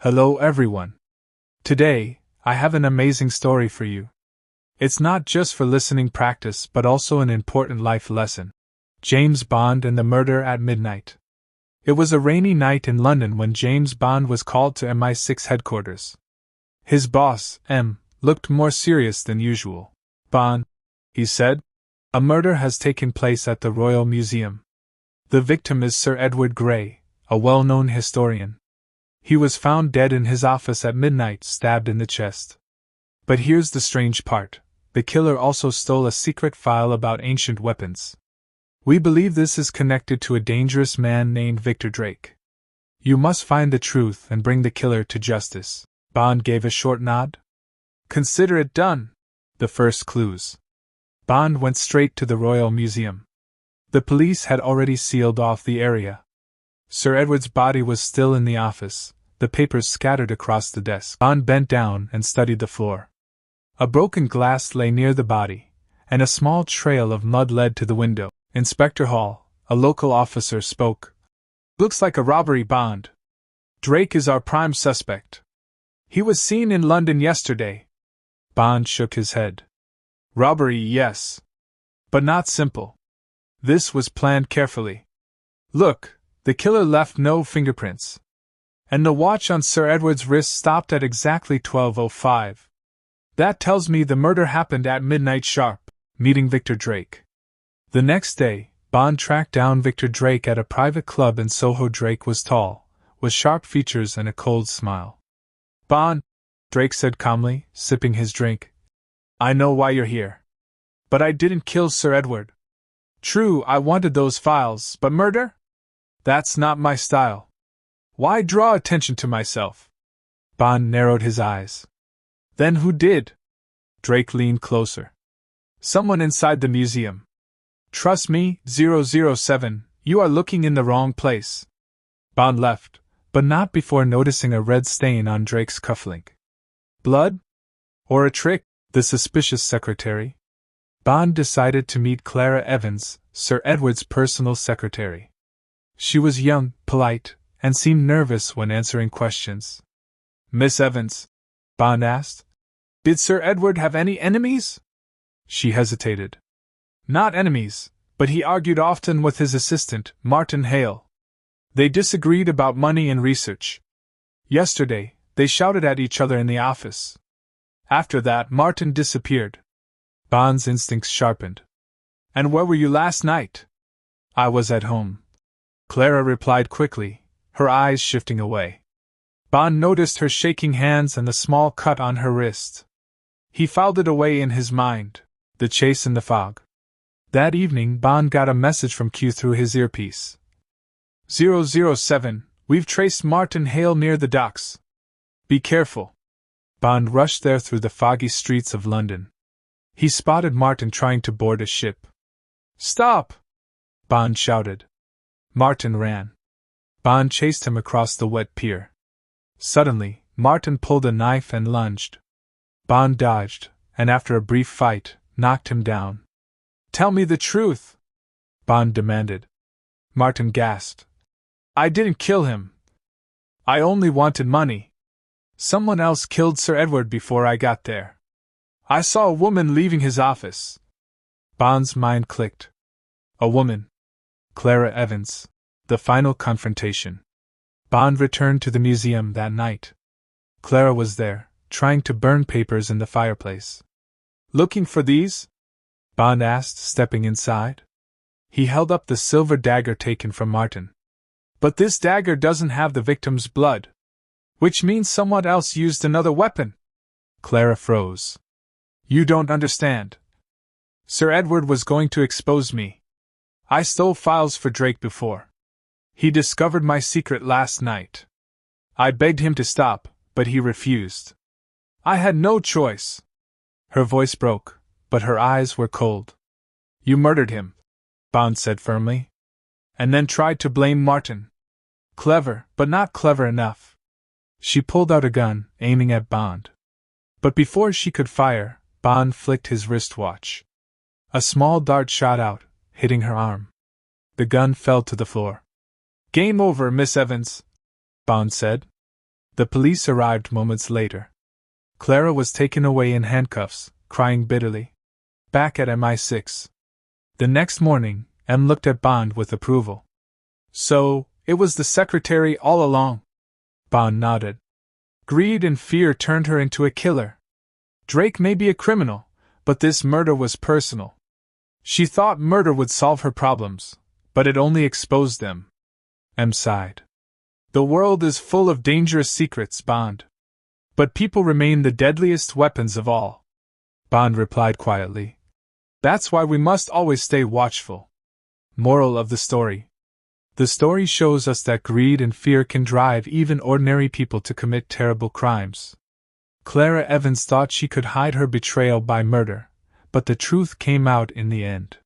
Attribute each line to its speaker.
Speaker 1: Hello everyone. Today, I have an amazing story for you. It's not just for listening practice but also an important life lesson. James Bond and the Murder at Midnight. It was a rainy night in London when James Bond was called to MI6 headquarters. His boss, M, looked more serious than usual. "Bond," he said, "a murder has taken place at the Royal Museum. The victim is Sir Edward Grey, a well-known historian. He was found dead in his office at midnight, stabbed in the chest. But here's the strange part. The killer also stole a secret file about ancient weapons. We believe this is connected to a dangerous man named Victor Drake. You must find the truth and bring the killer to justice." Bond gave a short nod. "Consider it done." The first clues. Bond went straight to the Royal Museum. The police had already sealed off the area. Sir Edward's body was still in the office, the papers scattered across the desk. Bond bent down and studied the floor. A broken glass lay near the body, and a small trail of mud led to the window. Inspector Hall, a local officer, spoke. "Looks like a robbery, Bond. Drake is our prime suspect. He was seen in London yesterday." Bond shook his head. "Robbery, yes. But not simple. This was planned carefully. Look. The killer left no fingerprints. And the watch on Sir Edward's wrist stopped at exactly 12:05. That tells me the murder happened at midnight sharp." Meeting Victor Drake. The next day, Bond tracked down Victor Drake at a private club in Soho. Drake was tall, with sharp features and a cold smile. "Bond," Drake said calmly, sipping his drink, "I know why you're here. But I didn't kill Sir Edward. True, I wanted those files, but murder? That's not my style. Why draw attention to myself?" Bond narrowed his eyes. "Then who did?" Drake leaned closer. "Someone inside the museum. Trust me, 007, you are looking in the wrong place." Bond left, but not before noticing a red stain on Drake's cufflink. Blood? Or a trick? The suspicious secretary? Bond decided to meet Clara Evans, Sir Edward's personal secretary. She was young, polite, and seemed nervous when answering questions. "Miss Evans," Bond asked, "did Sir Edward have any enemies?" She hesitated. "Not enemies, but he argued often with his assistant, Martin Hale. They disagreed about money and research. Yesterday, they shouted at each other in the office. After that, Martin disappeared." Bond's instincts sharpened. "And where were you last night?" "I was at home," Clara replied quickly, her eyes shifting away. Bond noticed her shaking hands and the small cut on her wrist. He filed it away in his mind. The chase in the fog. That evening, Bond got a message from Q through his earpiece. 007, we've traced Martin Hale near the docks. Be careful." Bond rushed there through the foggy streets of London. He spotted Martin trying to board a ship. "Stop!" Bond shouted. Martin ran. Bond chased him across the wet pier. Suddenly, Martin pulled a knife and lunged. Bond dodged, and after a brief fight, knocked him down. "Tell me the truth," Bond demanded. Martin gasped. "I didn't kill him. I only wanted money. Someone else killed Sir Edward before I got there. I saw a woman leaving his office." Bond's mind clicked. A woman. Clara Evans. The final confrontation. Bond returned to the museum that night. Clara was there, trying to burn papers in the fireplace. "Looking for these?" Bond asked, stepping inside. He held up the silver dagger taken from Martin. "But this dagger doesn't have the victim's blood. Which means someone else used another weapon." Clara froze. "You don't understand. Sir Edward was going to expose me. I stole files for Drake before. He discovered my secret last night. I begged him to stop, but he refused. I had no choice." Her voice broke, but her eyes were cold. "You murdered him," Bond said firmly. "And then tried to blame Martin. Clever, but not clever enough." She pulled out a gun, aiming at Bond. But before she could fire, Bond flicked his wristwatch. A small dart shot out, hitting her arm. The gun fell to the floor. "Game over, Miss Evans," Bond said. The police arrived moments later. Clara was taken away in handcuffs, crying bitterly. Back at MI6. The next morning, M looked at Bond with approval. So, it was the secretary all along? Bond nodded. Greed and fear turned her into a killer. Drake may be a criminal, but this murder was personal. She thought murder would solve her problems, but it only exposed them. M sighed. The world is full of dangerous secrets, Bond. But people remain the deadliest weapons of all. Bond replied quietly. That's why we must always stay watchful. Moral of the story. The story shows us that greed and fear can drive even ordinary people to commit terrible crimes. Clara Evans thought she could hide her betrayal by murder, but the truth came out in the end.